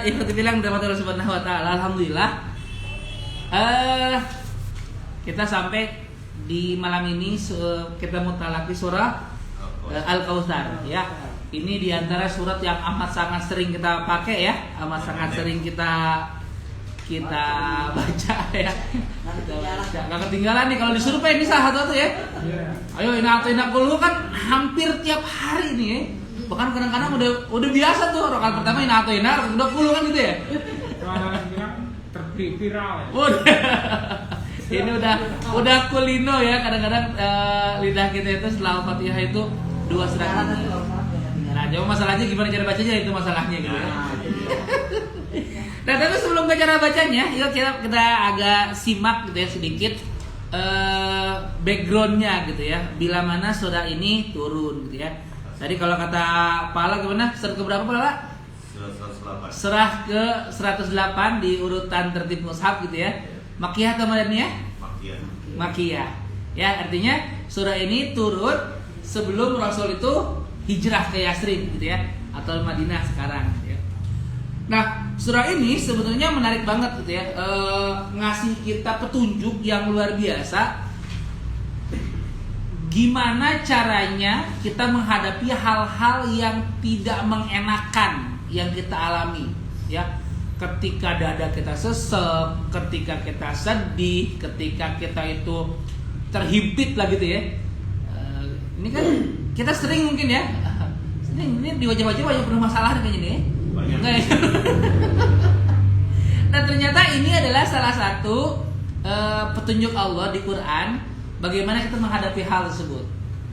Ikut bilang dari Allah Subhanahu wa taala, alhamdulillah. Kita sampai di malam ini kita mutalaki surah Al-Kautsar ya. Ini diantara surat yang amat sangat sering kita pakai ya, amat sangat sering kita baca ya. Gak ketinggalan nih kalau disuruh Pak, ini salah satu ya. Ayo Ina Qul kan hampir tiap hari nih ya. Bahkan kadang-kadang udah biasa tuh, rakaat pertama Ina udah 10 kan gitu ya. Viral ya. Ini udah kulino ya, kadang-kadang lidah kita itu setelah Al-Fatihah itu 2 surat ini. Nah, cuma masalahnya gimana cara bacanya, itu masalahnya gitu ya. Nah, tapi sebelum ke cara bacanya, yuk kita agak simak gitu ya sedikit backgroundnya gitu ya. Bila mana surah ini turun gitu ya. Tadi kalau kata Pala gimana? Surah ke berapa Pala? Surah ke 108 di urutan tertib mushaf gitu ya. Makkiyah atau Madaniyah? Makkiyah. Ya, artinya surah ini turun sebelum Rasul itu hijrah ke Yasrib gitu ya, atau Madinah sekarang gitu ya. Nah, surah ini sebetulnya menarik banget gitu ya. Ngasih kita petunjuk yang luar biasa. Gimana caranya kita menghadapi hal-hal yang tidak mengenakan yang kita alami ya. Ketika dada kita sesek, ketika kita sedih, ketika kita itu terhimpit lah gitu ya. Ini kan kita sering mungkin ya. Ini di wajah-wajah banyak penuh masalah kayaknya nih. Banyak. Nah, ternyata ini adalah salah satu petunjuk Allah di Quran bagaimana kita menghadapi hal tersebut.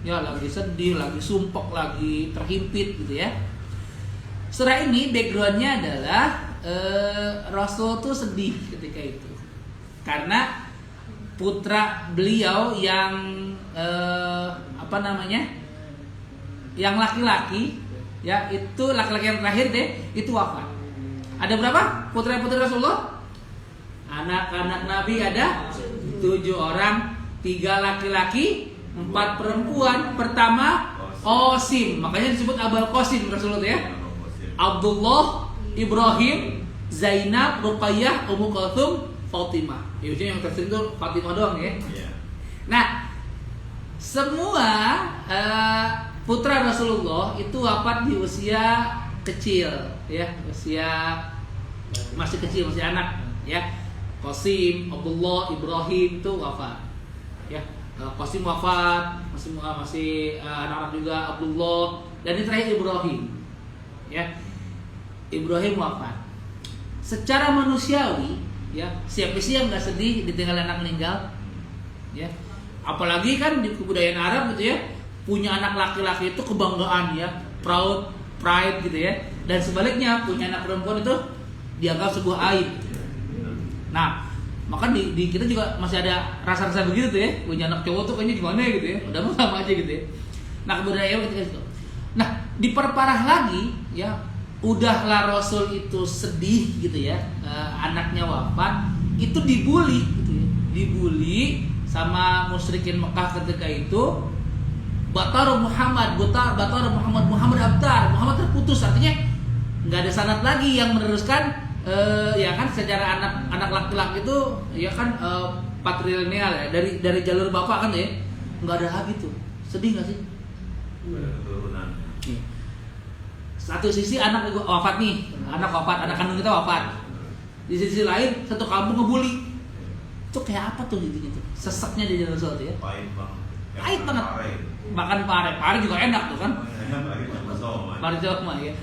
Ya, lagi sedih, lagi sumpek, lagi terhimpit gitu ya. Surah ini backgroundnya adalah Rasul tuh sedih ketika itu karena putra beliau yang yang laki-laki ya, itu laki-laki yang terakhir deh itu wafat. Ada berapa putra-putri Rasulullah? Anak-anak Nabi ada 7 orang, 3 laki-laki, 4 perempuan. Pertama Qasim, makanya disebut Abul Qasim Rasulullah ya. Abdullah, Ibrahim, Zainab, Ruqayyah, Ummu Kulthum, Fatimah. Ya, yang tersebut itu Fatimah doang ya. Nah, semua putra Rasulullah itu wafat di usia kecil ya, usia masih kecil, masih anak ya. Qasim, Abdullah, Ibrahim itu wafat ya. Qasim wafat, masih anak-anak juga Abdullah, dan ini terakhir Ibrahim ya. Ibrahim wafat. Secara manusiawi ya, siapa sih yang nggak sedih ditinggal anak meninggal ya. Apalagi kan di kebudayaan Arab gitu ya, punya anak laki-laki itu kebanggaan ya, pride gitu ya. Dan sebaliknya punya anak perempuan itu dianggap sebuah aib. Nah, maka di kita juga masih ada rasa-rasa begitu tuh ya, punya anak cowok tuh kayaknya gimana gitu ya, udah sama aja gitu ya. Nah, kebudayaan ketika itu. Nah, diperparah lagi ya, udahlah Rasul itu sedih gitu ya, anaknya wafat, itu dibully gitu ya. Dibully sama musyrikin Mekah ketika itu. Muhammad abtar, Muhammad terputus, artinya nggak ada sanad lagi yang meneruskan. Ya kan secara anak laki-laki itu ya kan patrilineal ya, dari jalur bapak kan ya, nggak ada lagi tuh. Sedih nggak sih? Satu sisi anak wafat nih, anak kandung kita wafat. Di sisi lain satu kampung ngebully. Itu kayak apa tuh intinya tuh? Seseknya di jalur tuh ya. Pahit banget. Makan pare juga enak tuh kan. Pare Joma ya.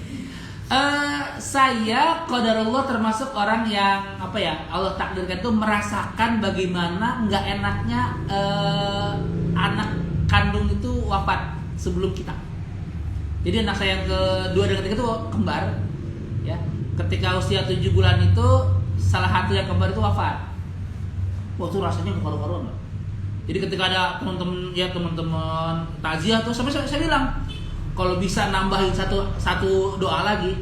Saya qadarullah termasuk orang yang Allah takdirkan tuh merasakan bagaimana nggak enaknya anak kandung itu wafat sebelum kita. Jadi anak saya yang kedua dan ketiga itu kembar ya. Ketika usia 7 bulan itu salah satu yang kembar itu wafat. Wah, itu rasanya karu-karuan. Jadi ketika ada teman-teman takziah tuh sampai saya bilang, kalau bisa nambahin satu doa lagi,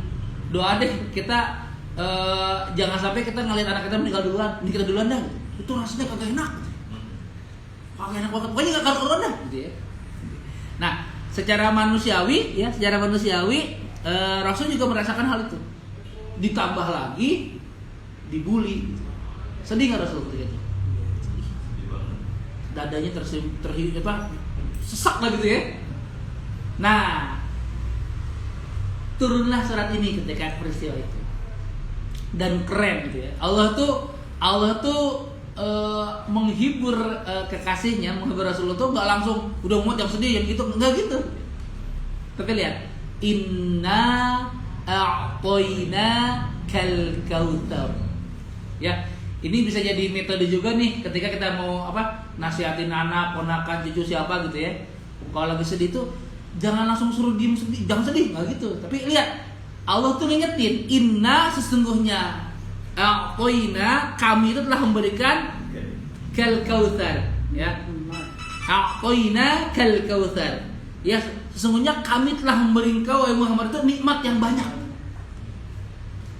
doa deh kita jangan sampai kita ngelihat anak kita meninggal duluan dah. Itu rasanya kagak enak. Kagak enak banget. Pokoknya enggak karu-karuan dah gitu ya. Nah, secara manusiawi Rasul juga merasakan hal itu. ditambah lagi dibully. Sedih nggak Rasul ketika itu? Dadanya sesak lah gitu ya. Nah, turunlah surat ini ketika peristiwa itu. Dan keren gitu ya. Allah tuh menghibur kekasihnya, menghibur Rasulullah tuh nggak langsung udah mau yang sedih yang gitu, nggak gitu. Tapi lihat, inna a'toina kal kautsar. Ya, ini bisa jadi metode juga nih ketika kita mau nasihatin anak, ponakan, cucu siapa gitu ya. Kalau lagi sedih tuh jangan langsung suruh diem sedih, jangan sedih, nggak gitu. Tapi lihat, Allah tuh ngingetin, inna sesungguhnya a'toina kami itu telah memberikan kal kautsar, ya. A'toina kal kautsar. Ya, sesungguhnya kami telah memberi engkau wahai Muhammad itu nikmat yang banyak.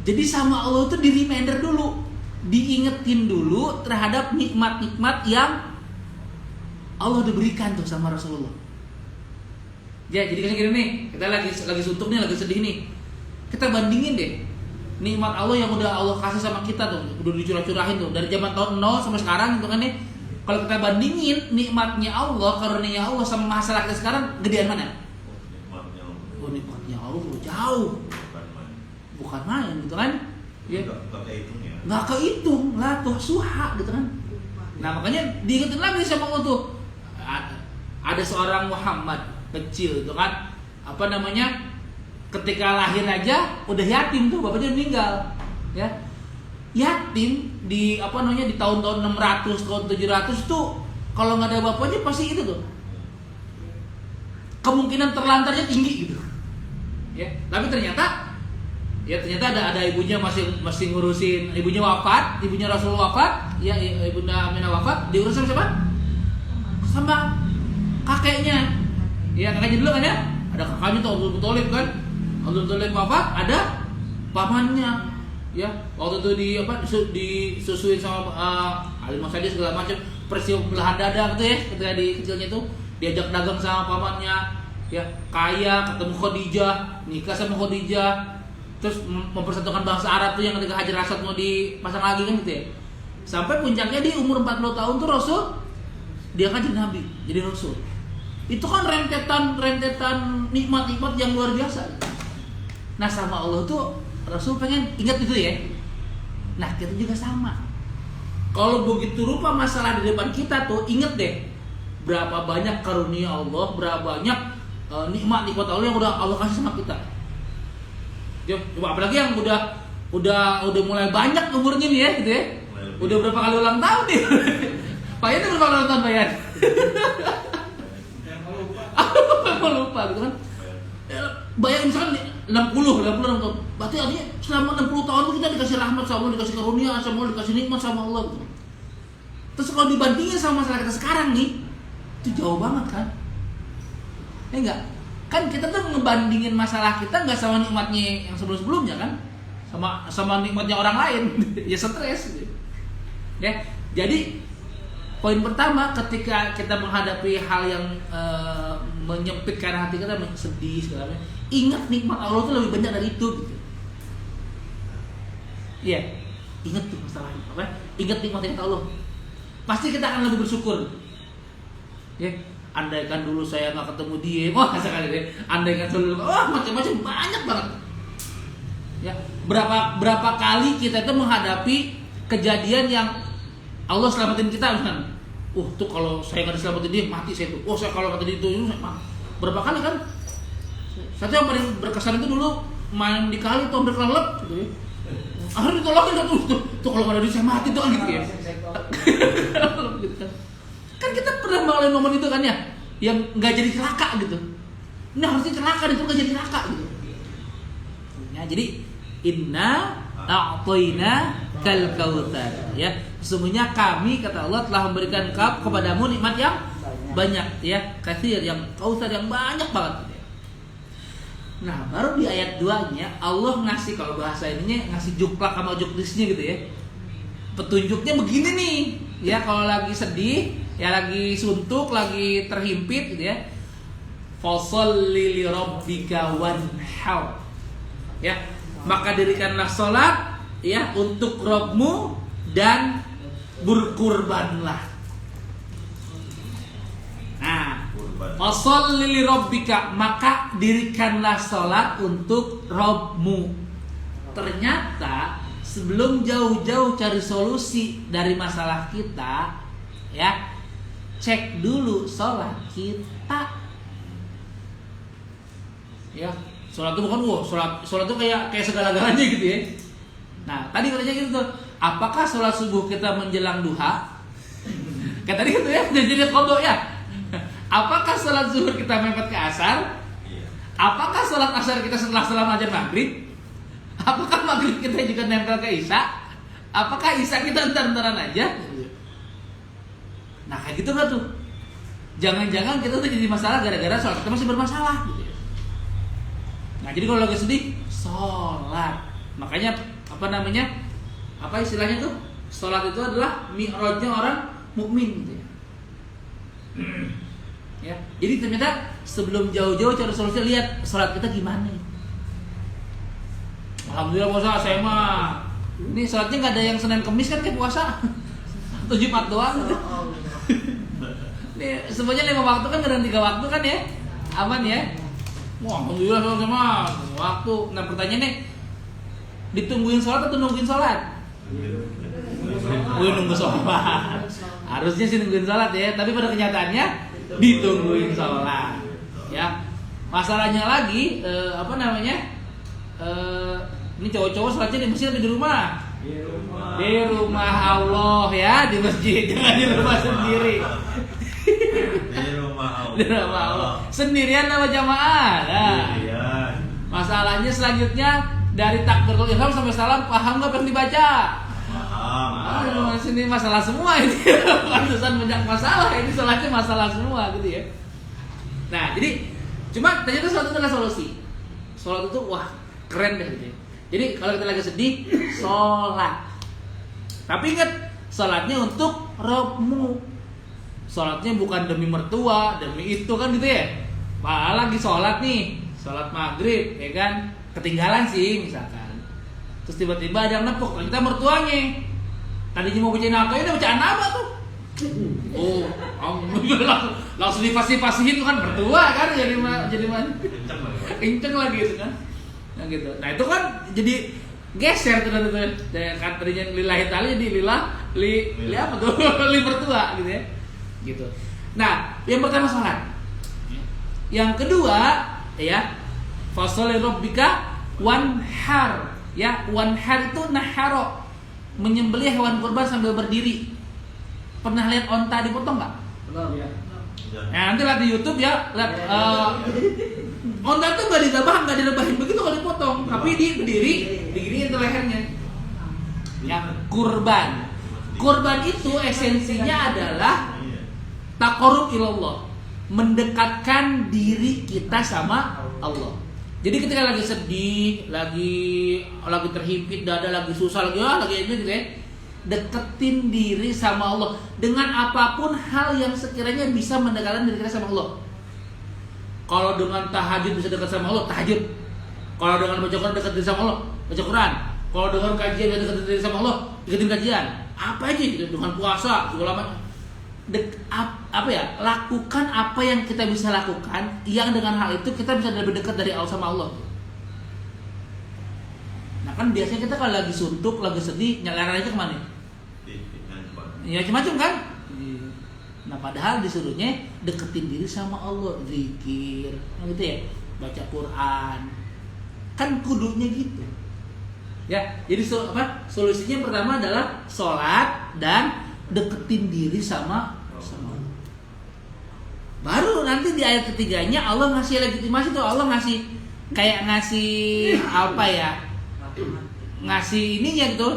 Jadi sama Allah itu di reminder dulu, diingetin dulu terhadap nikmat-nikmat yang Allah udah berikan tuh sama Rasulullah. Ya, jadi kayak gini nih, kita lagi suntuk nih, lagi sedih nih. Kita bandingin deh nikmat Allah yang udah Allah kasih sama kita tuh, udah dicurah-curahin tuh dari zaman tahun 0 sampai sekarang gitu kan nih. Kalau kita bandingin nikmatnya Allah, karunia Allah sama masalah kita sekarang, gedean mana? Oh, nikmatnya Allah jauh. Bukan main gitu kan? Ya. Nggak kehitung lah tuh suha gitu kan. Nah, makanya diingetin lagi sama Allah tuh. Ada seorang Muhammad kecil itu kan, ketika lahir aja udah yatim tuh, bapaknya meninggal. Ya. Yatim di di tahun-tahun 600, tahun 700 tuh kalau nggak ada bapaknya pasti itu tuh kemungkinan terlantarnya tinggi gitu. Ya, tapi ternyata ada ibunya masih ngurusin, ibunya wafat, ibunya Rasulullah wafat, ya ibunda Aminah wafat, diurus sama siapa? Sama kakeknya. Ya, kakeknya dulu kan ya. Ada kakaknya tuh Abdul Muthalib kan. Abdul Muthalib wafat, ada pamannya. Ya, waktu itu disusuin sama alim masyadi segala macam, peristiwa belahan dada gitu ya, ketika di kecilnya tuh diajak dagang sama pamannya, ya kaya, ketemu Khadijah, nikah sama Khadijah, terus mempersatukan bangsa Arab tuh yang ketika Hajar Aswad mau dipasang lagi kan gitu ya. Sampai puncaknya di umur 40 tahun tuh Rasul diangkat jadi nabi, jadi Rasul. Itu kan rentetan nikmat-nikmat yang luar biasa. Nah, sama Allah tuh Rasul pengen ingat itu ya. Nah, kita juga sama. Kalau begitu rupa masalah di depan kita tuh, ingat deh berapa banyak karunia Allah, berapa banyak nikmat-nikmat Allah yang udah Allah kasih sama kita. Coba apalagi yang udah mulai banyak umurnya nih ya gitu ya. Udah berapa kali ulang tahun nih? Pak Yan berapa kali ulang tahun Pak Yan? Aku lupa gitu kan. Bayangin misalkan 60 tahun. Berarti artinya selama 60 tahun itu kita dikasih rahmat sama Allah, dikasih karunia sama Allah, dikasih nikmat sama Allah gitu. Terus kalau dibandingin sama masalah kita sekarang nih, itu jauh banget kan? Ya enggak? Kan kita tuh ngebandingin masalah kita enggak sama nikmatnya yang sebelum-sebelumnya kan? Sama nikmatnya orang lain. Ya stres gitu. Ya. Jadi poin pertama ketika kita menghadapi hal yang menyempitkan hati kita, sedih segala macam, ingat nikmat Allah itu lebih banyak dari itu gitu. Iya, ingat tuh masalahnya apa? Ingat nikmat Allah. Pasti kita akan lebih bersyukur. Ya, andaikan dulu saya nggak ketemu dia, wah sekali deh. Andaikan dulu, wah macam-macam banyak banget. Ya, berapa kali kita itu menghadapi kejadian yang Allah selamatin kita misalnya. Tuh kalau saya nggak diselamatin dia mati saya tuh. Saya kalau nggak tadi itu saya mati. Berapa kali kan? Satu yang paling berkesan itu dulu main di kali tuh berkelelep gitu ya. Akhirnya ditolongin tuh kalau nggak ada dia saya mati tuh kan gitu ya. Kan kita pernah mengalami momen itu kan ya, yang nggak jadi celaka gitu. Ini harusnya celaka itu nggak jadi celaka gitu. Ya, jadi inna a'toina kal kautsar, ya. Sesungguhnya kami, kata Allah, telah memberikan kepadamu nikmat yang banyak, ya, katsir, yang kautsar yang banyak banget. Nah, baru di ayat 2-nya Allah ngasih, kalau bahasa ininya ngasih juklak sama juklisnya gitu ya. Petunjuknya begini nih, ya, kalau lagi sedih, ya lagi suntuk, lagi terhimpit gitu ya. Fasholli li rabbika wanhar. Ya, maka dirikanlah sholat ya untuk Robmu dan berkurbanlah. Nah, fasholli li rabbika, maka dirikanlah sholat untuk Robmu. Ternyata sebelum jauh-jauh cari solusi dari masalah kita, ya, cek dulu sholat kita. Ya, sholat itu bukan sholat itu kayak segala-galanya gitu ya. Nah, tadi katanya gitu tuh, apakah sholat subuh kita menjelang duha? Kayak tadi gitu ya, jadi qadha ya. Apakah sholat zuhur kita mepet ke asar? Apakah sholat asar kita setelah salam azan maghrib? Apakah maghrib kita juga nempel ke isya? Apakah isya kita entar-entaran aja? Nah kayak gitu nggak tuh? Jangan-jangan kita tuh jadi masalah gara-gara sholat kita masih bermasalah. Nah jadi kalau lagi sedih, sholat. Makanya apa istilahnya tuh? Sholat itu adalah mi'rajnya orang mukmin gitu ya. Ya, jadi ternyata sebelum jauh-jauh cari solusi, lihat sholat kita gimana. Alhamdulillah puasa saya mah. Ini sholatnya nggak ada yang Senin Kemis kan kayak puasa. 7 Jumat doang. Nih semuanya 5 waktu kan, kadang 3 waktu kan ya, aman ya. Wah, alhamdulillah sholat sama waktu. Nah pertanyaannya, ditungguin sholat atau nungguin sholat? Nunggu sholat. Harusnya sih nungguin sholat ya, tapi pada kenyataannya ditungguin sholat. Ya, masalahnya lagi ini cowok-cowok sholatnya di masjid atau di rumah? Di rumah Allah ya, di masjid, jangan di rumah sendiri. Di rumah Allah. Di rumah Allah. Sendirian sama jamaah. Nah, masalahnya selanjutnya dari takbiratul ihram sampai salam paham nggak apa yang dibaca? Paham. Ini masalah semua ini. Pantesan banyak masalah ini, sholatnya masalah semua gitu ya. Nah jadi cuma ternyata sholat itu adalah solusi. Sholat itu wah keren deh gitu ya. Jadi kalau kita lagi sedih, sholat. Tapi ingat, sholatnya untuk Robmu. Sholatnya bukan demi mertua, demi itu kan gitu ya. Lagi sholat nih, sholat maghrib ya kan, ketinggalan sih misalkan. Terus tiba-tiba ada yang nepuk, kita mertuanya. Tadinya mau bacain apa, udah bacaan apa tuh? Oh, langsung dipasih-pasihin kan mertua kan, jadi mana? Kenceng lagi itu kan. Nah gitu. Nah itu kan jadi geser tuh dari tadinya lillahi ta'ala jadi li apa tuh? Li mertua gitu ya. Gitu. Nah, yang pertama sholat. Yang kedua ya, fasholli rabbika wanhar. Ya, wanhar itu naharo, menyembelih hewan kurban sambil berdiri. Pernah lihat onta dipotong nggak? Belum ya. Nah, nanti lihat di YouTube ya, lihat onta itu nggak direbahin begitu kalau dipotong, tapi dia berdiri, diginiin tuh lehernya. Ya, kurban. Kurban itu esensinya adalah taqarrub ilallah, mendekatkan diri kita sama Allah. Jadi ketika lagi sedih, lagi terhimpit dada, lagi susah, lagi ini gitu ya, deketin diri sama Allah dengan apapun hal yang sekiranya bisa mendekatkan diri kita sama Allah. Kalau dengan tahajud bisa dekat sama Allah, tahajud. Kalau dengan baca Quran dekat diri sama Allah, baca Quran. Kalau dengan kajian dekat diri sama Allah, deketin kajian. Apa aja gitu, dengan puasa segala macam. Lakukan apa yang kita bisa lakukan, yang dengan hal itu kita bisa lebih dekat dari Allah sama Allah. Nah kan biasanya kita kalau lagi suntuk, lagi sedih, nyalarannya kemana? Ya macam-macam kan? Nah padahal disuruhnya deketin diri sama Allah, zikir, gitu ya, baca Quran, kan kudunya gitu. Ya, jadi solusinya pertama adalah sholat dan deketin diri sama Allah. Baru nanti di ayat ketiganya Allah ngasih legitimasi tuh, Allah ngasih apa ya? Ngasih ininya gitu,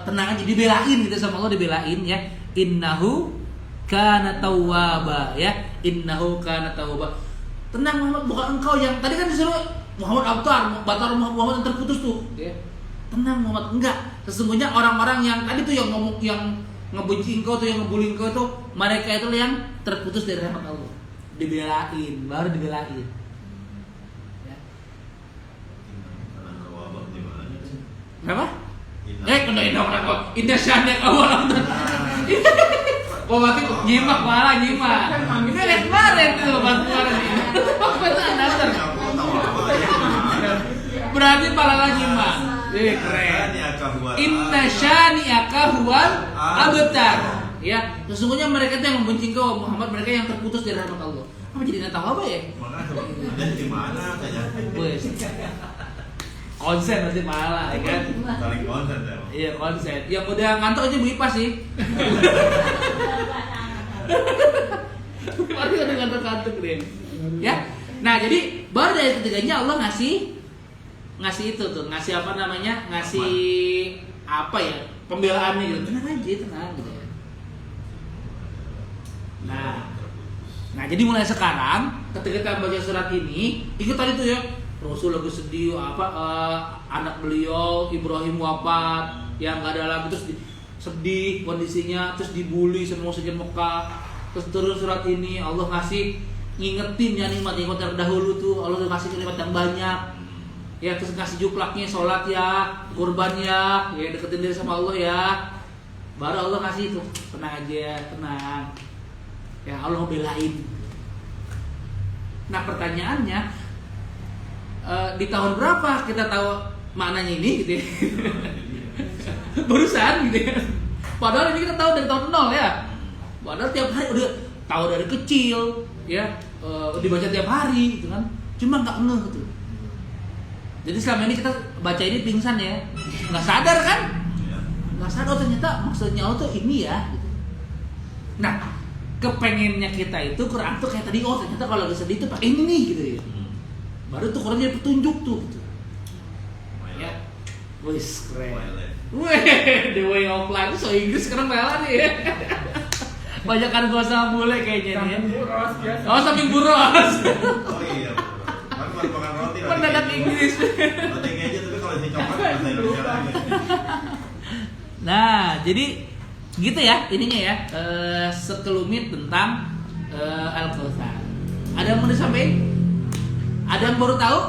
tenang aja, dibelain gitu sama Allah, dibelain ya. Innahu kana tawwaba ya. Innahu kana tawwaba. Tenang Muhammad, bukan engkau yang tadi kan disuruh Muhammad batar Muhammad yang terputus tuh. Ya. Tenang Muhammad, enggak. Sesungguhnya orang-orang yang tadi tuh yang ngomong, yang ngebenci engkau tuh, yang ngebully engkau itu, mereka itu yang terputus dari rahmat Allah. Dibelain, baru dibelain. Ya. Indah syani'aka huwal abtar. Oh, berarti nyimak malah nyimak. Ini lihat kemarin tuh, pas kemarin nih. Dasar. Berarti pala nyimak. Keren. Inna syani'aka huwal abtar. Ya, sesungguhnya mereka itu yang membenci engkau Muhammad, mereka yang terputus dari rahmat Allah. Apa jadi nggak tahu apa ya? Makanya di mana saja? Wes. Konsen nanti malah, ya kan? Saling konsen ya. Iya konsen. Yang udah ngantuk aja Bu Ipas sih. Baru udah ngantuk-ngantuk deh. Ya. Nah jadi baru dari ketiganya Allah ngasih itu tuh, ngasih apa namanya? Ngasih apa ya? Pembelaannya gitu. Tenang aja, tenang gitu ya. Nah jadi mulai sekarang ketika kita baca surat ini, ikut tadi tuh ya. Rasul lagi sedih anak beliau Ibrahim wafat, yang nggak ada lagi, terus sedih kondisinya, terus dibully semua sekian Mekah. Terus turun surat ini Allah ngasih ngingetin ya nikmat-nikmat terdahulu tuh, Allah udah kasih nikmat yang banyak. Ya terus ngasih juplaknya, sholat ya, kurban ya deketin diri sama Allah ya. Baru Allah kasih itu, tenang aja, tenang. Ya Allah mau belain. Nah pertanyaannya, di tahun berapa kita tahu maknanya ini gitu ya? Barusan gitu ya. Padahal ini kita tahu dari tahun 0 ya. Padahal tiap hari udah tahu dari kecil ya, dibaca tiap hari gitu kan. Cuma nggak ngeh gitu. Jadi selama ini kita baca ini pingsan ya, nggak sadar kan? Nggak sadar ternyata maksudnya Allah tuh ini ya. Gitu. Nah, kepengennya kita itu Quran tuh kayak tadi, ternyata kalau lagi sedih tuh pakai ini nih gitu ya. Baru tuh Quran jadi petunjuk tuh. Gitu. Ya, wis keren. Weh, the way of life so Inggris sekarang malah nih ya. Banyakan gua sama bule kayaknya nih. Oh, samping buros. Oh iya. Kan makan roti. Pendadak Inggris. Roti aja tapi kalau si coklat bahasa Indonesia lagi. Nah, jadi gitu ya ininya ya, sekelumit tentang Al-Kautsar. Ada yang mau disampaikan? Ada yang baru tahu?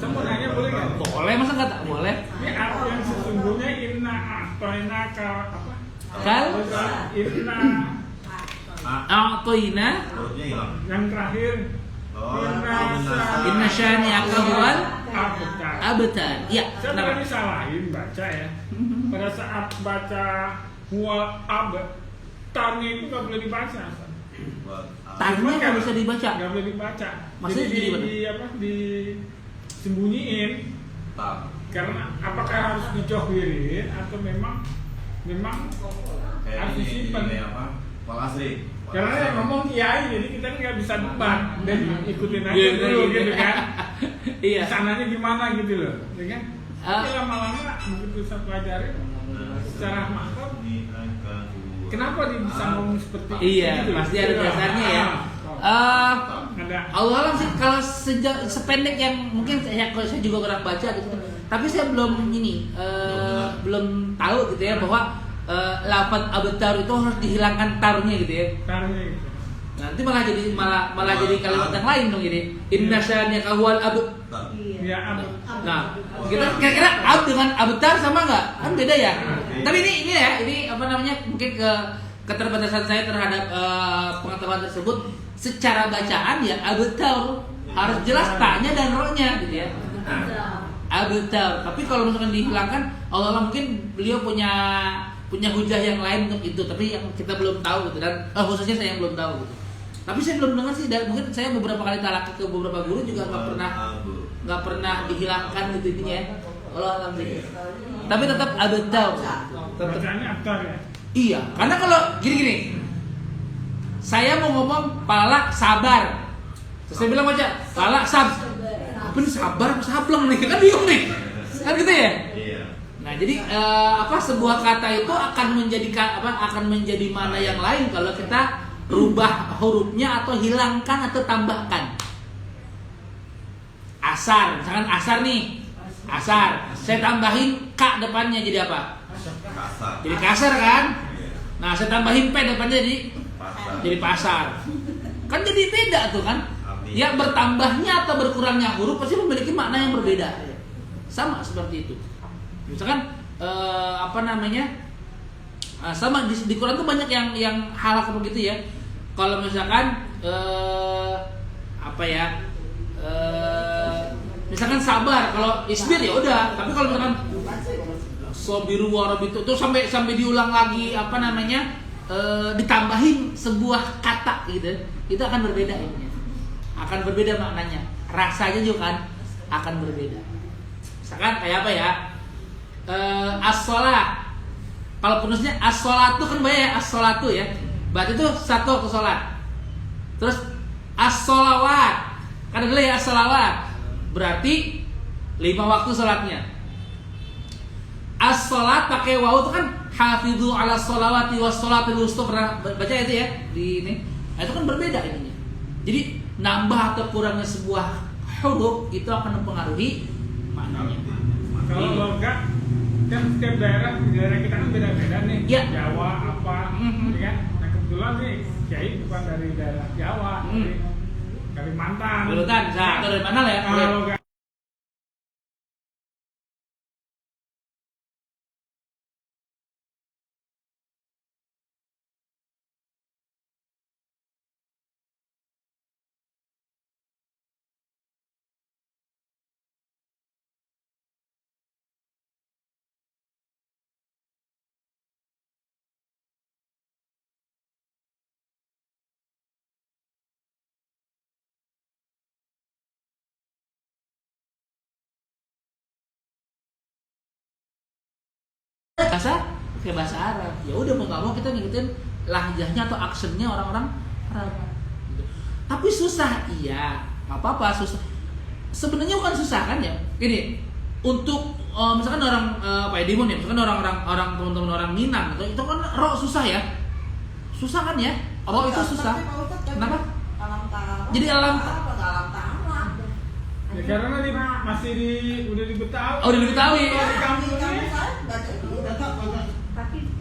Saya mau nanya boleh nggak? Boleh, masa nggak tak boleh? Ini apa yang sesungguhnya inna atoina apa? Kal? Inna A'toina Perutnya hilang. yang terakhir. Inna syani'aka huwal abtar. abtar. Ya, Saya kenapa? tadi salahin baca ya. Pada saat baca huwa abtarnya itu nggak boleh dibaca. Tarnya nggak bisa dibaca. Nggak boleh dibaca. Maksudnya Jadi gimana? di apa? Disembunyiin. Tak. Karena apakah harus dijohirin atau memang Kayak harus disimpan? ini apa? Wal asri. Karena yang ngomong kiai, jadi kita nggak bisa debat dan ikutin aja Iya, dulu iya. gitu kan. Iya. Sananya gimana gitu loh, ya kan? Ah. Tapi lama-lama begitu saya pelajari secara makro, kenapa dia bisa ngomong seperti itu? Iya, gitu loh. pasti ada dasarnya ya. Ada. Allah alam sih kalau sependek yang mungkin saya juga kurang baca gitu. Tapi saya belum belum tahu gitu ya bahwa lafaz abtar itu harus dihilangkan tarnya gitu ya. Tarnya gitu. Nanti malah jadi kalimat yang lain dong ini. Inna syani'aka huwal abtar. Ya, Nah, kita kira-kira ab dengan abtar sama nggak? Kan beda ya. Tapi ini ya, ini apa namanya? Mungkin keterbatasan saya terhadap pengetahuan tersebut. Secara bacaan ya abtar harus jelas taknya dan rohnya gitu ya. Abtar. Tapi kalau misalkan dihilangkan, Allah mungkin beliau punya hujah yang lain untuk itu. Tapi yang kita belum tahu gitu dan khususnya saya yang belum tahu gitu. Tapi saya belum dengar sih, dan mungkin saya beberapa kali talaki ke beberapa guru juga nggak pernah dihilangkan gitu intinya ya. Allah alhamdulillah. Tapi tetap abtar. bacanya abtar ya. Iya, karena kalau gini, saya mau ngomong pala sabar. Terus saya bilang baca pala apa nih sabar apa sableng nih, kan bingung nih, kan gitu ya. Iya. Nah jadi sebuah kata itu akan menjadi mana yang lain kalau kita rubah hurufnya atau hilangkan atau tambahkan. Asar, misalkan asar nih, asar, saya tambahin k depannya jadi apa? Kasar. Jadi kasar kan? Iya. Nah saya tambahin p depannya Pasar. jadi pasar. Kan jadi beda tuh kan? Artinya. Ya bertambahnya atau berkurangnya huruf pasti memiliki makna yang berbeda. Sama seperti itu. Misalkan apa namanya? Sama di Quran tuh banyak yang hal kayak begitu ya. Kalau misalkan apa ya? Misalkan sabar, kalau isbir ya udah. Tapi kalau misalkan sobiru warabitu itu sampai diulang lagi apa namanya? Ditambahin sebuah kata gitu, itu akan berbeda ini. Akan berbeda maknanya. Rasanya juga kan akan berbeda. Misalkan kayak apa ya? As-sholat. Kalau penulisnya as-sholatu kan banyak ya, as-sholatu ya. Berarti itu satu waktu sholat. Terus as-sholawat. Kan ada ya as-sholawat. Berarti 5 waktu sholatnya. As-sholat pakai wawu itu kan hafidzu ala sholawati was sholatil wusta. Pernah baca itu ya di ini. Nah, itu kan berbeda ininya. Jadi nambah atau kurangnya sebuah huruf itu akan mempengaruhi maknanya. Kalau logat kan setiap daerah kita kan beda-beda nih. Ya. Jawa apa, ya kan? Nah kebetulan nih Kiai bukan dari daerah Jawa, dari Kalimantan. Kalimantan, atau dari mana lah ya? Kalau logat kayak bahasa Arab. Ya udah mau nggak mau kita ngikutin lahjahnya atau aksennya orang-orang Arab. Gitu. Tapi susah, iya, nggak apa-apa susah. Sebenarnya bukan susah kan ya. Gini, untuk misalkan orang Pak Edimon ya, misalkan orang teman-teman orang Minang itu kan ro susah ya. Susah kan ya? Ro itu susah. Kenapa? Jadi alam ya karena nih masih udah di Betawi. Oh, di Betawi. Kalau di kampung ini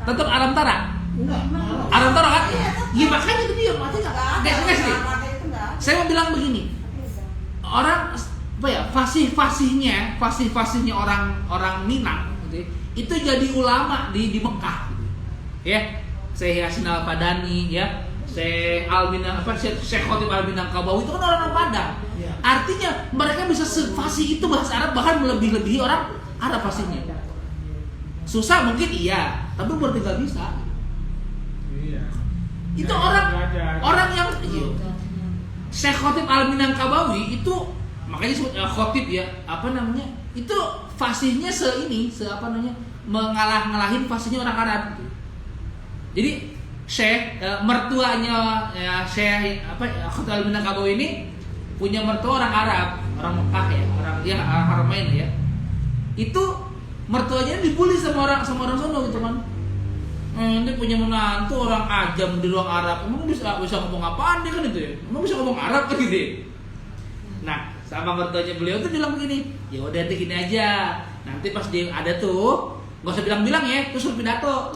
Tetap alam tara. Alam tara kan? Iya makanya itu dia mati nggak? Guys nih. Saya mau bilang begini. Orang apa ya? Fasih-fasihnya orang Minang gitu, itu jadi ulama di Mekah gitu. Ya. Syekh Yasin Al-Padani ya. Syekh Khotib Al-Minangkabawi itu kan orang Padang. Artinya mereka bisa sefasih itu bahasa Arab, bahkan melebihi orang Arab fasihnya. Susah mungkin iya, tapi berarti nggak bisa. iya. Itu Ya, orang yang Syekh Khotib Al-Minangkabawi itu makanya disebut khotib ya, apa namanya? Itu fasihnya ngalahin fasihnya orang Arab gitu. Jadi Syekh mertuanya ya Syekh Khotib Al-Minangkabawi ini punya mertua orang Arab, orang Mekah ya, orang dia Haramain ya. Itu mertuanya dibully sama orang sono gitu kan. Ini punya menantu orang ajam di ruang Arab. Emang bisa ngomong apaan dia kan itu ya? Emang bisa ngomong Arab kan gitu. Nah, sama mertuanya beliau tuh bilang begini, ya udah deh gini aja. Nanti pas dia ada tuh, nggak usah bilang-bilang ya, terus suruh pidato.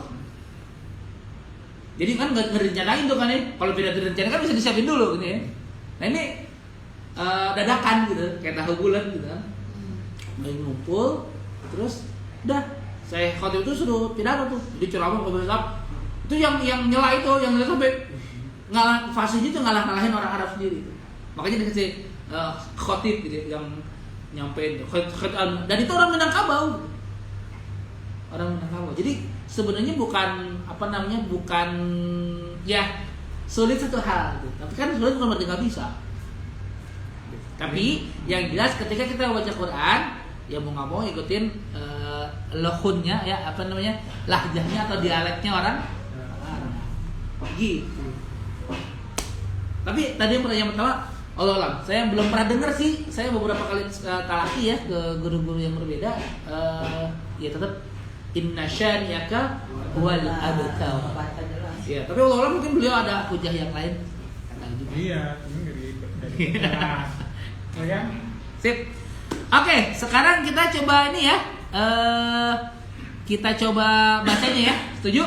Jadi kan nggak direncanain tuh kan ya. Kalau pidato direncanain kan bisa disiapin dulu gitu ya. Nah ini dadakan gitu, kayak tahu bulat gitu kan. Main ngumpul, terus udah saya khotib itu suruh pidato tuh, jadi ceramah ngobrol itu yang nyela sampai ngalah fasihnya itu ngalahin orang Arab sendiri itu. Makanya dikasih khotib gitu yang nyampein dan itu orang Minangkabau. Orang Minangkabau. Jadi sebenarnya bukan ya sulit satu hal gitu. Tapi kan sulit bukan berarti nggak bisa. Tapi yang jelas ketika kita baca Quran ya mau nggak mau ikutin lahunnya ya lahjahnya atau dialeknya orang gitu. Tapi tadi yang pertama Allah alam, saya belum pernah dengar sih. Saya beberapa kali talaki ya ke guru-guru yang berbeda. Ya tetap inna syani'aka huwal abtar. Ya, tapi Allah alam mungkin beliau ada hujah yang lain. Iya, ini dari ya kan? Sip. Oke, sekarang kita coba ini ya. Kita coba bacanya ya. Setuju?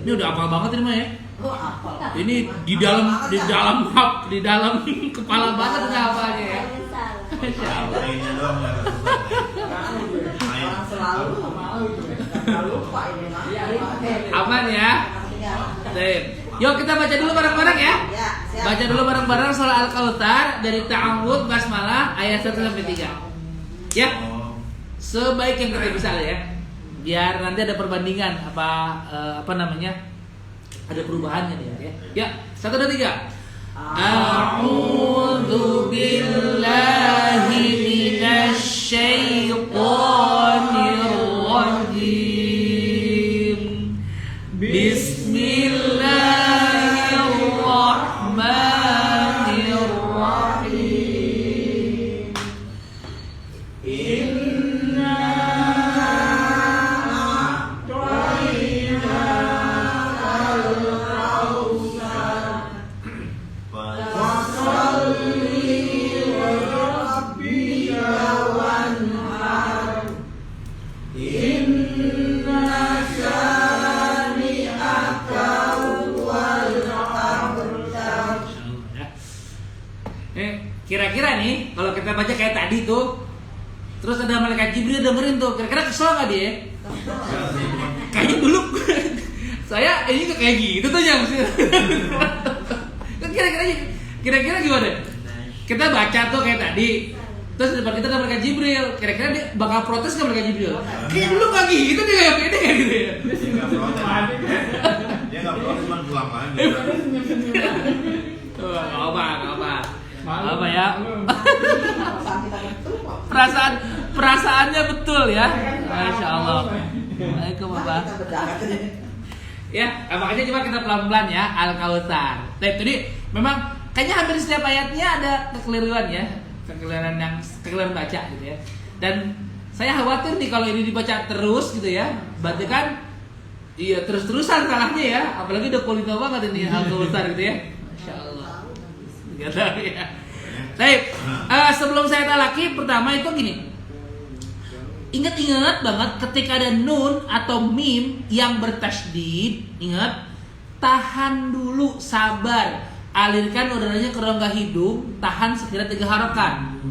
Ini udah hafal banget ini mah ya. Ini di dalam kepala banget udah hafalnya ya. Mainnya doang ya. Main Jangan selalu lupa ini mah. Aman ya. Baik. Yuk kita baca dulu bareng-bareng ya. Ya, siap. Baca dulu bareng-bareng soal Al-Kautsar dari Ta'awudz Basmalah ayat 1 sampai 3. Ya. Oh. Sebaik yang kita bisa lah ya. Biar nanti ada perbandingan apa namanya? Ada perubahannya nih ya. Ya, 1 2 3. A'udzu billahi minasy syaithanir rajim. Bismillahirrahmanirrahim. Inna a'tayna al-kautsar fasalli wa rabbika wanhar inna syani'aka huwal abtar. Kira-kira nih kalau kita baca kayak tadi tuh, terus ada malaikat Jibril dengerin tuh, kira-kira kesel nggak dia? Kayaknya dulu saya ini kok kayak gitu tuh yang kira-kira gimana? Kita baca tuh kayak tadi, terus di depan kita ada malaikat Jibril, kira-kira dia bakal protes nggak malaikat Jibril? Kayak dulu nggak gitu dia kayak gitu ya. Dia nggak protes. Dia nggak protes, cuma pulang lagi. Apa ya? Perasaannya betul ya. Masya Allah. Waalaikumsalam Bapak. Ya, makanya coba kita pelan-pelan ya Al-Kautsar. Jadi memang kayaknya hampir setiap ayatnya ada kekeliruan ya, kekeliruan baca gitu ya. Dan saya khawatir nih kalau ini dibaca terus gitu ya, berarti kan iya terus-terusan salahnya ya, apalagi udah kualitas banget ini Al-Kautsar gitu ya. Masya Allah. Gak tahu ya. Baik, sebelum saya talaki pertama itu gini. Ingat-ingat banget ketika ada nun atau mim yang bertasydid, ingat, tahan dulu, sabar, alirkan udaranya ke rongga hidung, tahan sekira 3 harokat.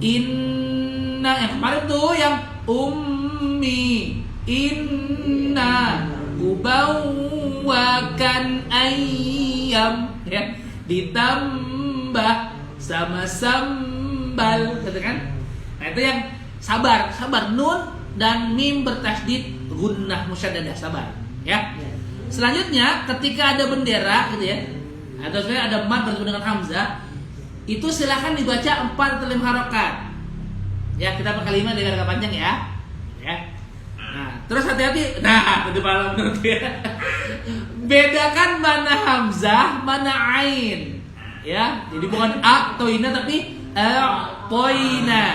Inna, yang kemarin tuh yang ummi, inna ubawwakan ayam, ya, ditambah sama sambal, gitu kan? Nah itu yang sabar nun dan mim bertasydid gunnah musyaddadah, sabar ya. Selanjutnya ketika ada bendera gitu ya, atau sebenarnya ada mad bertemu dengan hamzah, itu silakan dibaca 4 atau 5 harokat. Ya, kita pakai 5 dengan agak panjang ya. Ya. Nah, terus hati-hati. Nah, itu malam menurut ya. Bedakan mana hamzah, mana ain. Ya, jadi bukan a atau ina tapi poina.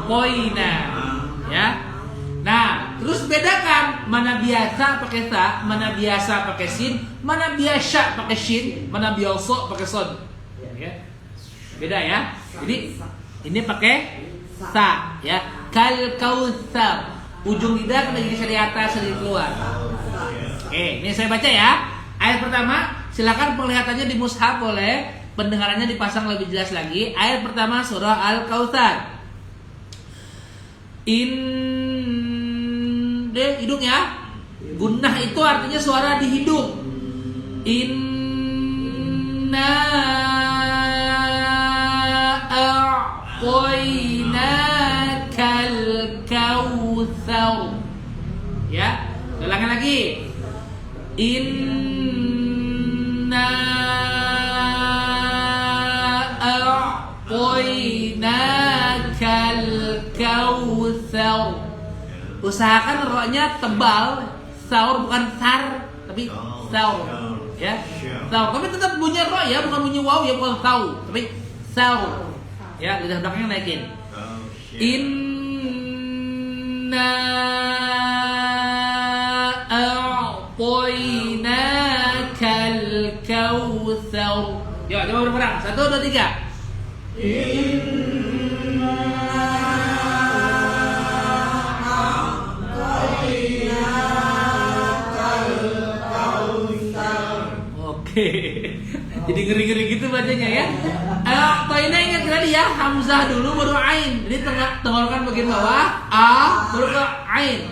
Poina. Ya. Nah, terus bedakan mana biasa pakai sa, mana biasa pakai sin, mana biasa pakai shin, mana biasa pakai son. Ya. Beda ya. Jadi ini pakai sa ya. Kal kautsar. Ujung lidah kena jadi dari atas dari keluar. Oke, ini saya baca ya. Ayat pertama, silakan penglihatannya di mushaf boleh, pendengarannya dipasang lebih jelas lagi. Ayat pertama surah Al-Kautsar. Hidung ya. Gunnah itu artinya suara di hidung. Inna a'tainakal kautsar. Ya, ulangan lagi. Inna a'tainakal kautsar. Usahakan ro-nya tebal, saur bukan sar, tapi saur, ya. Saur, tapi tetap bunyi ro ya, bukan bunyi waw ya, bukan saur, tapi saur. Ya, lidah belakangnya naikin. Inna a'tainakal kautsar. Yuk, coba berperang. 1 2 3. Oke. Jadi ngeri-ngeri gitu bacanya ya. Toina ingat kan tadi ya, hamzah dulu baru ain. Jadi tenggorokan bagian bawah, a baru ke ain.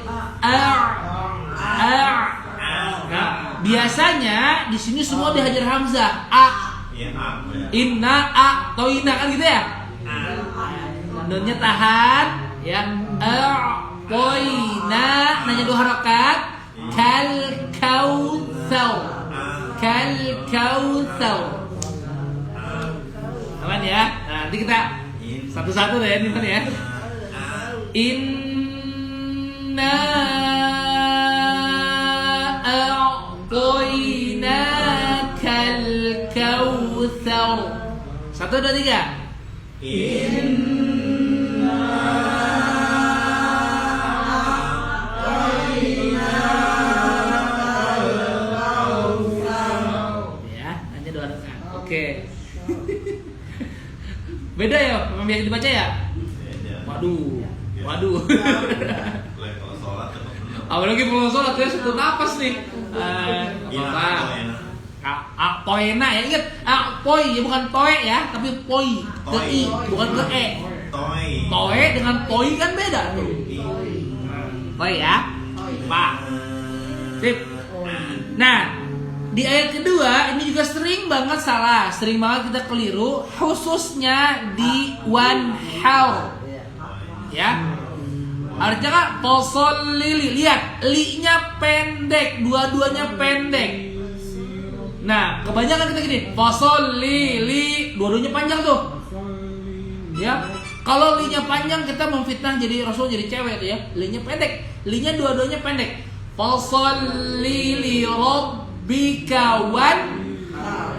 Nah, biasanya di sini semua dihajar hamzah. A. Iya, A. Inna a toina kan gitu ya. Nunnya tahan ya. Toina nanya 2 harakat. Kal kautsar. Kal kautsar. Aman ya. Nah, nanti kita satu-satu deh ini ya. Inna a'toina kal kautsar. 1, 2, 3. Ya, hanya 2 rakaat. Oke. Beda ya, memang biasa dibaca ya? Waduh. Kalau sholat tetap benar. Apalagi kalau sholat ya satu napas nih. Apa? Poena ya, ingat poi ya, bukan toe ya, tapi poi ke i, bukan ke e. Toe dengan poi kan beda tuh. Poi ya, Pak. Sip. Nah, di ayat kedua ini juga sering banget salah, sering banget kita keliru, khususnya di wanhar. Ya, artinya kan posol lili, lihat li-nya pendek, dua-duanya pendek. Nah, kebanyakan kita gini, posol lili, dua-duanya panjang tuh. Ya, kalau li-nya panjang kita memfitnah jadi Rasul jadi cewek tuh ya. Li-nya pendek, li-nya dua-duanya pendek. Posol lili rabbika wan.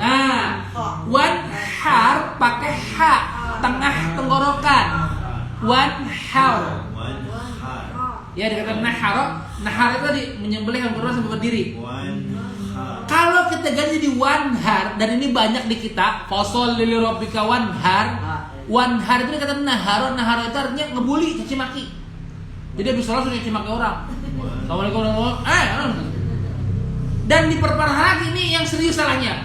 Nah, wan har pakai ha, tengah tenggorokan. Wan har. Ya, dikatakan nahar. Nahar itu tadi menyembelih yang kurang sampai berdiri. Kalau kita ganti di wanhar, dan ini banyak di kita, fasol lili rabbika wanhar. Wanhar itu dikatakan nahar. Nahar itu artinya ngebully, caci maki. Jadi habis sholat sudah caci maki orang. Assalamualaikum warahmatullahi. Dan diperparah lagi ini yang serius salahnya.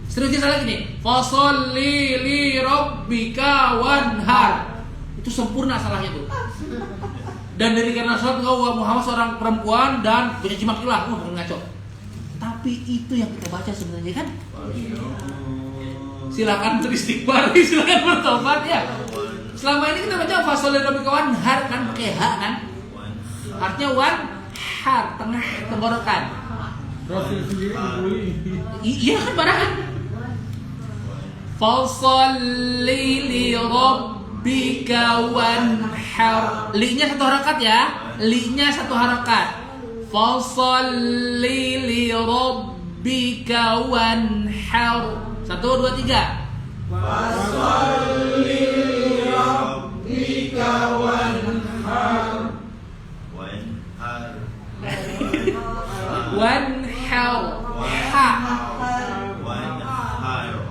Seriusnya salah gini. Fasol lili rabbika wanhar. Itu sempurna salahnya tuh. Dan dari karena sholat engkau Muhammad seorang perempuan dan bercaci maki lah, bukan ngaco. Tapi itu yang kita baca sebenarnya kan. Silakan beristighfar, silakan bertobat ya. Selama ini kita baca fasol rabbika wanhar kan pakai ha kan. Artinya wan har, tengah tenggorokan. Rasul sendiri dibully. Iya kan barangan. Fasholli li rabbika wanhar. Li-nya 1 harakat ya. Li-nya 1 harakat. Fasholli li rabbika wanhar. 1, 2, 3. Fasholli li rabbika wanhar. Wanhar. Ha.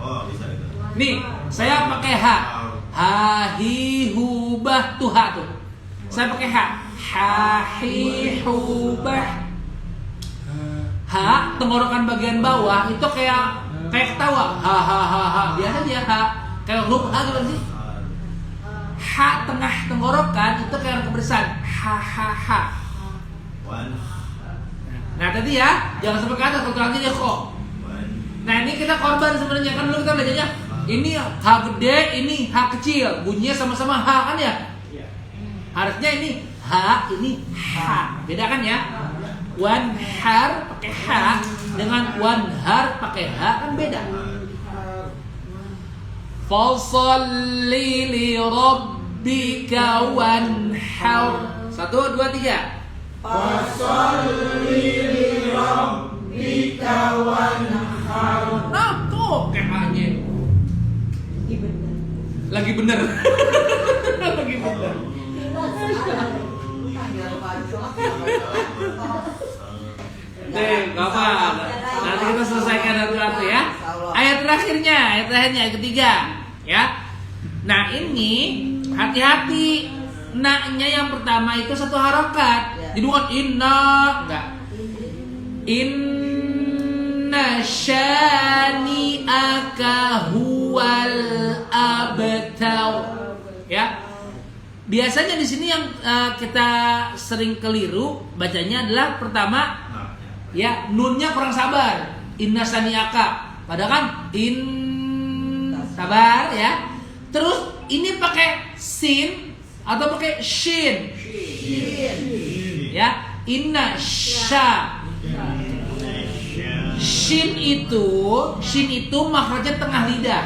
Oh, bisa itu. Nih, saya pakai ha. Ha hi hu bah tuh ha tuh. Saya pakai ha. Ha hi hu bah. Ha, tenggorokan bagian bawah itu kayak ketawa. Ha ha ha ha. Biasa dia ha. Kayak huruf ha gitu sih. Ha tengah tenggorokan itu kayak kebersihan. Ha ha ha. Nah tadi ya, jangan sampai ke atas kalau nanti dia kok. Nah ini kita korban sebenarnya kan dulu kita belajarnya. Ini H gede, ini H kecil, bunyinya sama-sama H kan ya? Harusnya ini H, ini H, beda kan ya? Wanhar pakai H dengan wanhar pakai H kan beda. Fasholli li rabbika wanhar. 1, 2, 3. Fasholli li rabbika wanhar. Nah, tuh kayaknya lagi bener. Lagi bener. Gak apa. Nanti kita selesaikan satu-satu ya. Ayat terakhirnya, ayat ketiga, ya. Nah ini hati-hati. Na-nya yang pertama itu 1 harokat. Jadi bukan inna, enggak. Inna syani'aka huwa huwal abtar. Ya. Biasanya di sini yang kita sering keliru bacanya adalah pertama ya nunnya kurang sabar. Inna saniaka. Padahal kan sabar ya. Terus ini pakai sin atau pakai shin. Ya, inna sya. Shin itu makhrajnya tengah lidah.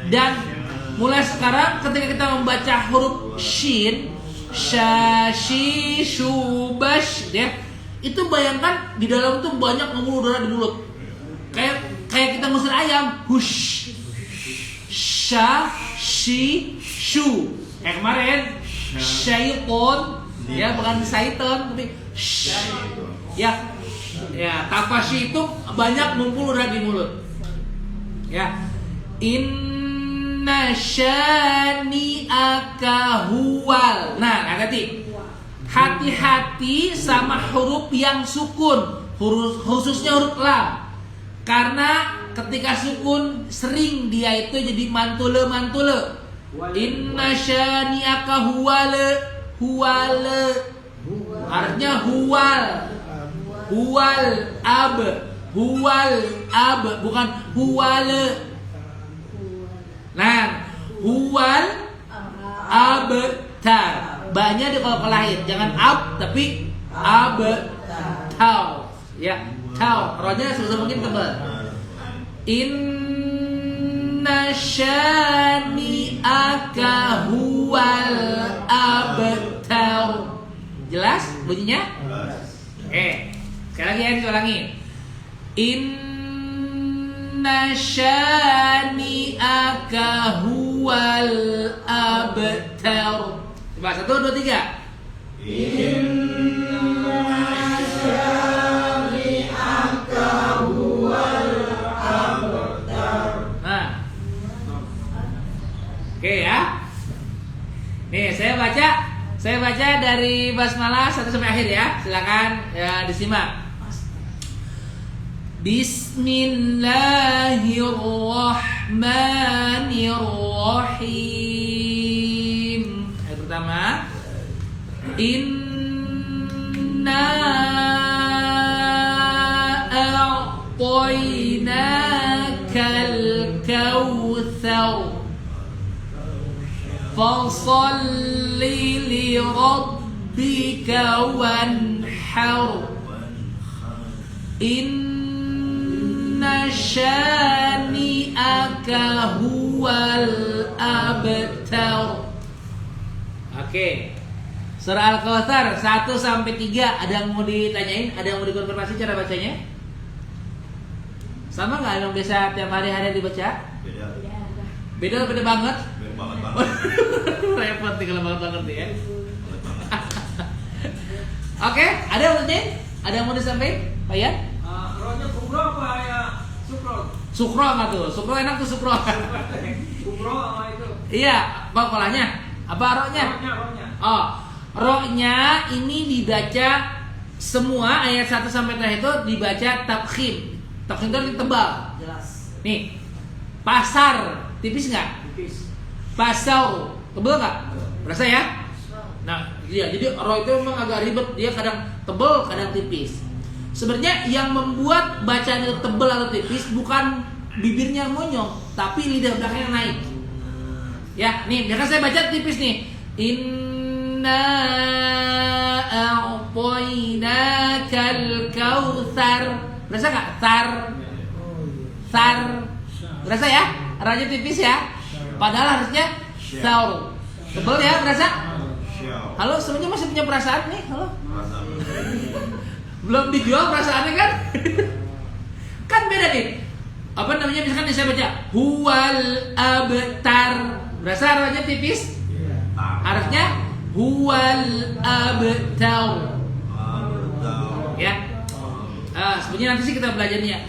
Dan mulai sekarang ketika kita membaca huruf shin, sha, shi, shu, bash, ya, itu bayangkan di dalam itu banyak pembuluh udara di mulut. Kayak kita ngusir ayam, hush, sha, shi, shu. Kayak kemarin, syaiton, ya bukan syaiton tapi ya tanpa shi itu banyak ngumpul udara di mulut. Ya, inna syani'aka huwal. Nah, hati-hati sama huruf yang sukun, khususnya huruf lam. Karena ketika sukun sering dia itu jadi mantule. Inna syani'aka huwal. Artinya huwal ab, bukan huwal. Nah, huwal abtar. Banyak di kalau lahir, jangan ab tapi abtar. Ya, tau. Rohnya sebisa mungkin tebal. Inna syani'aka huwal abtar. Jelas bunyinya? Sekali lagi ya, diulangi. Inna syani'aka huwal abtar. Coba 1, 2, 3. Inna syani'aka huwal abtar. Nah, oke ya. Nih saya baca dari basmalah 1 sampai akhir ya. Silakan ya disimak. Bismillahirrahmanirrahim. Ayat pertama. Inna a'tainakal kautsar. Fasalli li rabbika wanhar. Inna syani'aka huwal abtar. Oke. Surah Al-Kautsar 1 sampai 3. Ada yang mau ditanyain? Ada yang mau dikonfirmasi cara bacanya? Sama nggak yang biasa tiap hari dibaca? Beda banget. Repot nih kalau banget nih ya. Oke, ada yang mau ditanyain? Ada yang mau disampaikan? Pak Yan? Rohnya kubro apa ya sukro? Sukro apa tuh? Sukro enak tuh sukro. Kubro sama itu. Iya, apa kolanya? Apa rohnya? Rohnya. Oh, rohnya ini dibaca semua ayat 1 sampai terakhir itu dibaca tafkhim. Tafkhim itu tebal. Jelas. Nih, pasar tipis nggak? Tipis. Pasau tebal nggak? Berasa ya? Nah, iya. Jadi roh itu memang agak ribet. Dia kadang tebal, kadang tipis. Sebenarnya yang membuat bacaan itu tebal atau tipis bukan bibirnya monyong, tapi lidah belakangnya naik. Ya, nih, biarkan saya baca tipis nih. Inna a'tainakal kautsar. Berasa nggak? Sar. Berasa ya? Rajanya tipis ya. Padahal harusnya saur. Tebal ya, berasa? Halo, semuanya masih punya perasaan nih? Halo. Belum dijual perasaannya kan? Kan beda nih. Apa namanya, misalkan saya baca huwal abtar. Berasa rajanya tipis? Harusnya huwal abtar. Ya. Sebenarnya nanti sih kita belajarnya.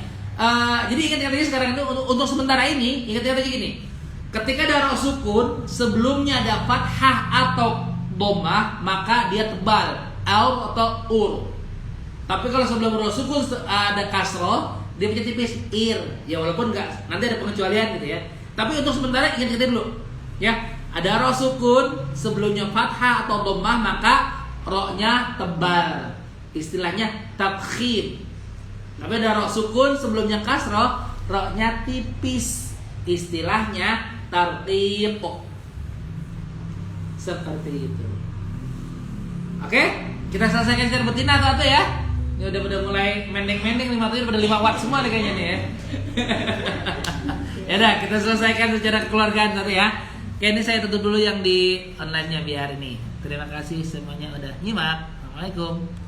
Jadi ingat aja sekarang itu untuk sementara ini, ingat aja gini. Ketika ada roh sukun sebelumnya ada fathah atau dhammah, maka dia tebal, aur atau ur. Tapi kalau sebelum roh sukun ada kasroh, dia punya tipis ir. Ya walaupun nggak, nanti ada pengecualian gitu ya. Tapi untuk sementara ingat-ingat dulu. Ya, ada ro sukun sebelumnya fathah atau dhammah maka ro-nya tebal. Istilahnya tafkhim. Tapi ada ro sukun sebelumnya kasroh, ro-nya tipis. Istilahnya tarqiq. Seperti itu. Oke, kita selesaikan secara betina atau ya? Ini udah mulai mending-mending nih, matanya udah 5 watt semua nih kayaknya nih ya. Ya udah, kita selesaikan secara kekeluargaan satu ya. Oke, ini saya tutup dulu yang di online-nya biar ini. Terima kasih semuanya udah nyimak. Assalamualaikum.